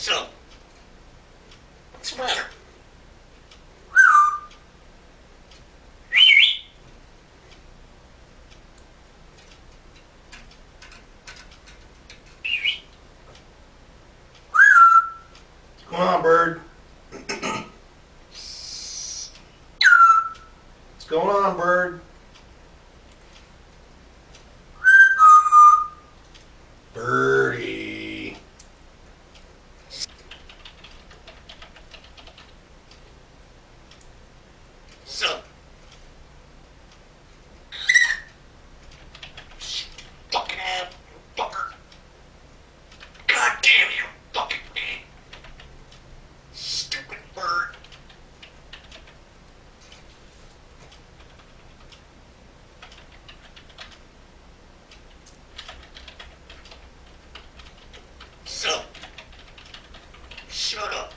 So, what's the matter? What's going on, bird? What's going on, bird? Birdie. So, fucking ass fucker. God damn you, fucking thing. Stupid bird. So, shut up.